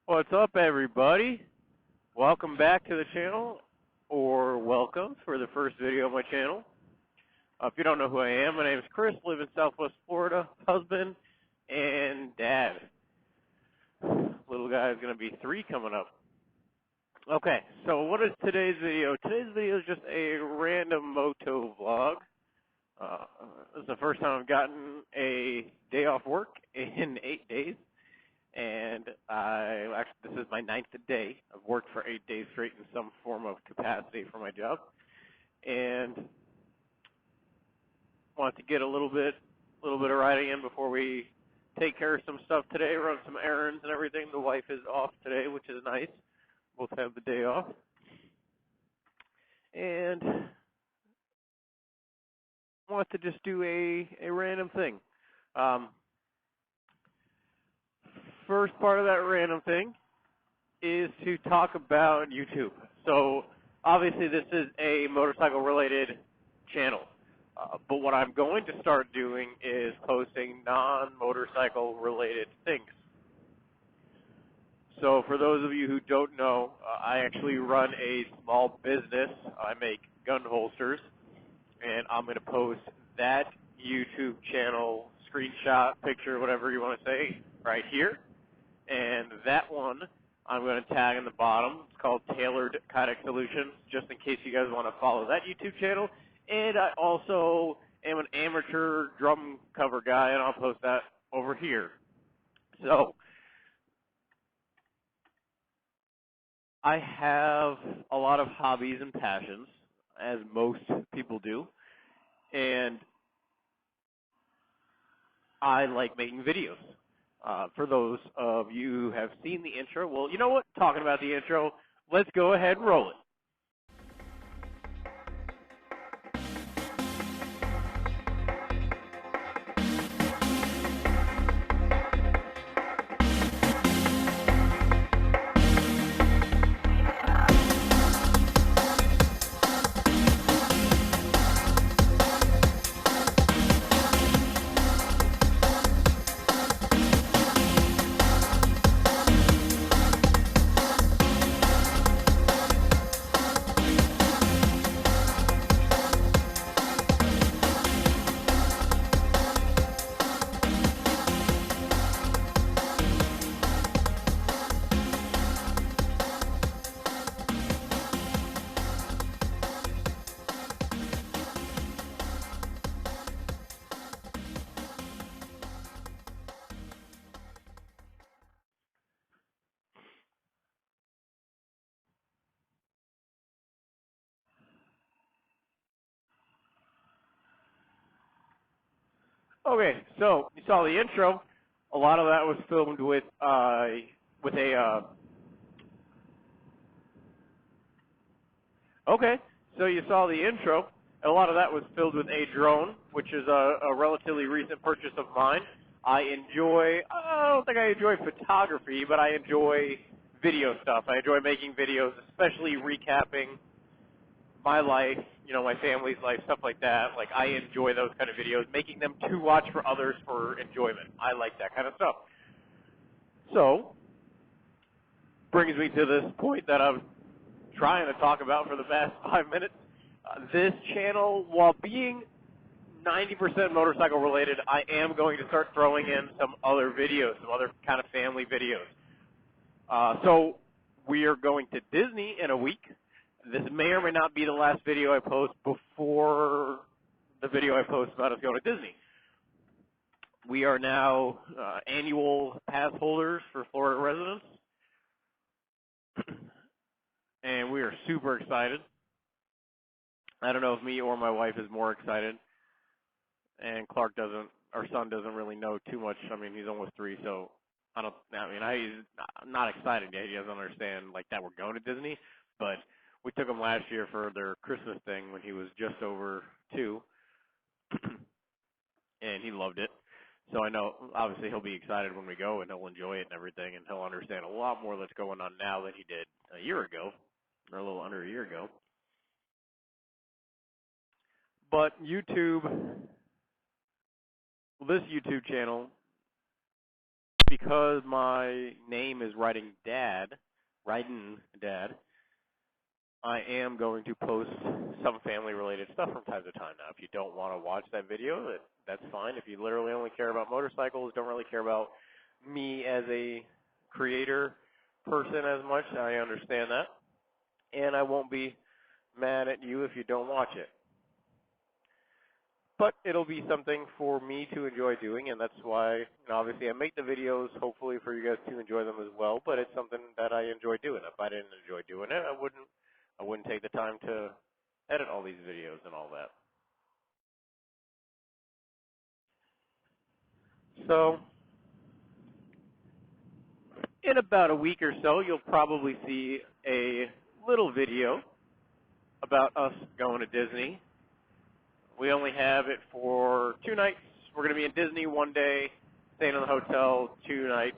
What's up, everybody? Welcome back to the channel, or welcome for the first video of my channel. If you don't know who I am, my name is Chris, live in Southwest Florida, husband and dad. Little guy is going to be 3 coming up. Okay, so what is today's video? Today's video is just a random moto vlog. This is the first time I've gotten a day off work in 8 days. And this is my 9th day. I've worked for 8 days straight in some form of capacity for my job. And want to get a little bit of riding in before we take care of some stuff today, run some errands and everything. The wife is off today, which is nice. Both have the day off. And want to just do a random thing. First part of that random thing is to talk about YouTube. So obviously this is a motorcycle related channel. But what I'm going to start doing is posting non-motorcycle related things. So for those of you who don't know, I actually run a small business. I make gun holsters, and I'm going to post that YouTube channel screenshot, picture, whatever you want to say, right here. And that one I'm going to tag in the bottom. It's called Tailored Kinetic Solutions, just in case you guys want to follow that YouTube channel. And I also am an amateur drum cover guy, and I'll post that over here. So I have a lot of hobbies and passions, as most people do. And I like making videos. For those of you who have seen the intro, well, you know what? Talking about the intro, let's go ahead and roll it. Okay, so you saw the intro. A lot of that was filmed with a Okay, so you saw the intro. A lot of that was filled with a drone, which is a relatively recent purchase of mine. I don't think I enjoy photography, but I enjoy video stuff. I enjoy making videos, especially recapping my life, my family's life, stuff like that. Like, I enjoy those kind of videos, making them to watch for others for enjoyment. I like that kind of stuff. So, brings me to this point that I'm trying to talk about for the past 5 minutes. This channel, while being 90% motorcycle related, I am going to start throwing in some other videos, some other kind of family videos. So we are going to Disney in a week. This may or may not be the last video I post before the video I post about us going to Disney. We are now annual pass holders for Florida residents. And we are super excited. I don't know if me or my wife is more excited. And our son doesn't really know too much. I mean, he's almost 3, so he's not excited yet. He doesn't understand, like, that we're going to Disney. But we took him last year for their Christmas thing when he was just over 2. And he loved it. So I know, obviously, he'll be excited when we go, and he'll enjoy it and everything, and he'll understand a lot more that's going on now than he did a year ago, or a little under a year ago. But YouTube, this YouTube channel because my name is Ridin Dad, I am going to post some family-related stuff from time to time. Now, if you don't want to watch that video, that's fine. If you literally only care about motorcycles, don't really care about me as a creator person as much, I understand that. And I won't be mad at you if you don't watch it. But it'll be something for me to enjoy doing, and that's why, obviously, I make the videos hopefully for you guys to enjoy them as well, but it's something that I enjoy doing. If I didn't enjoy doing it, I wouldn't take the time to edit all these videos and all that. So, in about a week or so, you'll probably see a little video about us going to Disney. We only have it for 2 nights. We're going to be in Disney one day, staying in the hotel 2 nights,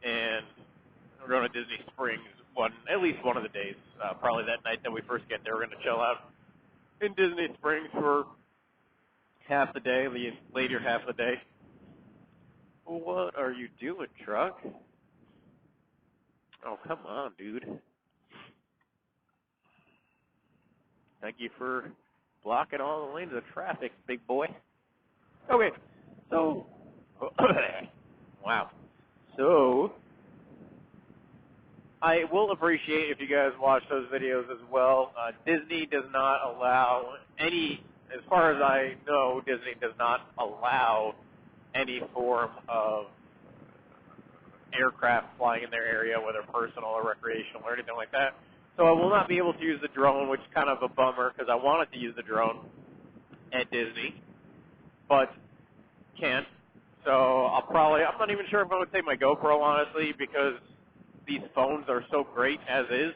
and we're going to Disney Springs at least one of the days. Probably that night that we first get there, we're going to chill out in Disney Springs for half the day, the later half of the day. What are you doing, truck? Oh, come on, dude. Thank you for blocking all the lanes of traffic, big boy. Okay, so, wow. So, I will appreciate if you guys watch those videos as well. Disney does not allow as far as I know, Disney does not allow any form of aircraft flying in their area, whether personal or recreational or anything like that. So I will not be able to use the drone, which is kind of a bummer because I wanted to use the drone at Disney, but can't. So I'm not even sure if I would take my GoPro, honestly, because these phones are so great as is,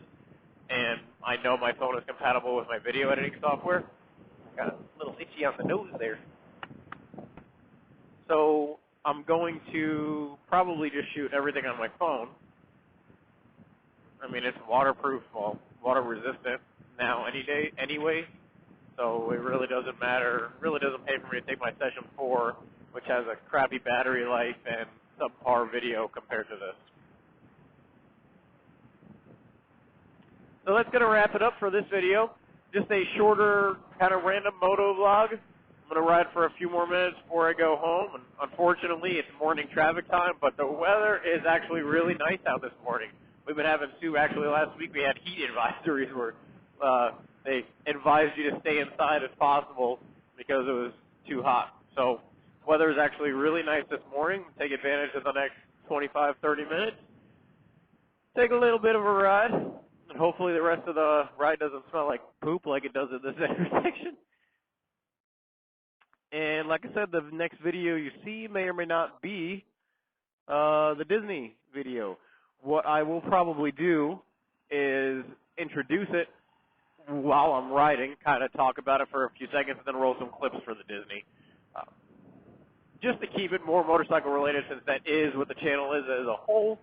and I know my phone is compatible with my video editing software. Got a little itchy on the nose there. So I'm going to probably just shoot everything on my phone. I mean, it's waterproof, water resistant now anyway, so it really doesn't matter. It really doesn't pay for me to take my Session 4, which has a crappy battery life and subpar video compared to this. So that's going to wrap it up for this video. Just a shorter, kind of random moto vlog. I'm going to ride for a few more minutes before I go home. And unfortunately, it's morning traffic time, but the weather is actually really nice out this morning. We've been having actually last week we had heat advisories where they advised you to stay inside as possible because it was too hot. So weather is actually really nice this morning. Take advantage of the next 25, 30 minutes. Take a little bit of a ride. And hopefully the rest of the ride doesn't smell like poop like it does at this intersection. And like I said, the next video you see may or may not be the Disney video. What I will probably do is introduce it while I'm riding, kind of talk about it for a few seconds, and then roll some clips for the Disney. Just to keep it more motorcycle related, since that is what the channel is as a whole.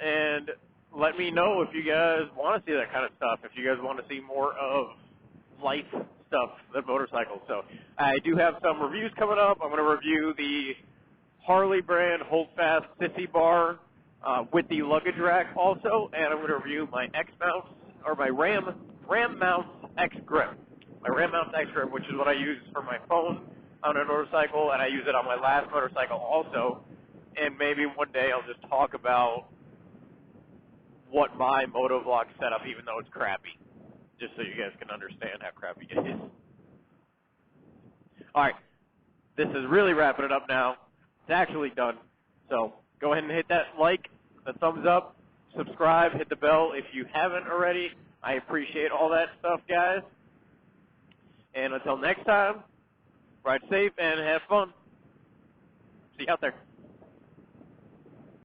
And let me know if you guys want to see that kind of stuff, if you guys want to see more of life stuff than motorcycles. So I do have some reviews coming up. I'm going to review the Harley brand Holdfast Sissy Bar with the luggage rack also, and I'm going to review my X-Mounts, or my Ram Mounts X Grip. My Ram Mounts X Grip, which is what I use for my phone on a motorcycle, and I use it on my last motorcycle also. And maybe one day I'll just talk about what my MotoVlog setup, even though it's crappy, just so you guys can understand how crappy it is. All right, this is really wrapping it up now. It's actually done. So go ahead and hit that like, the thumbs up, subscribe, hit the bell if you haven't already. I appreciate all that stuff, guys. And until next time, ride safe and have fun. See you out there.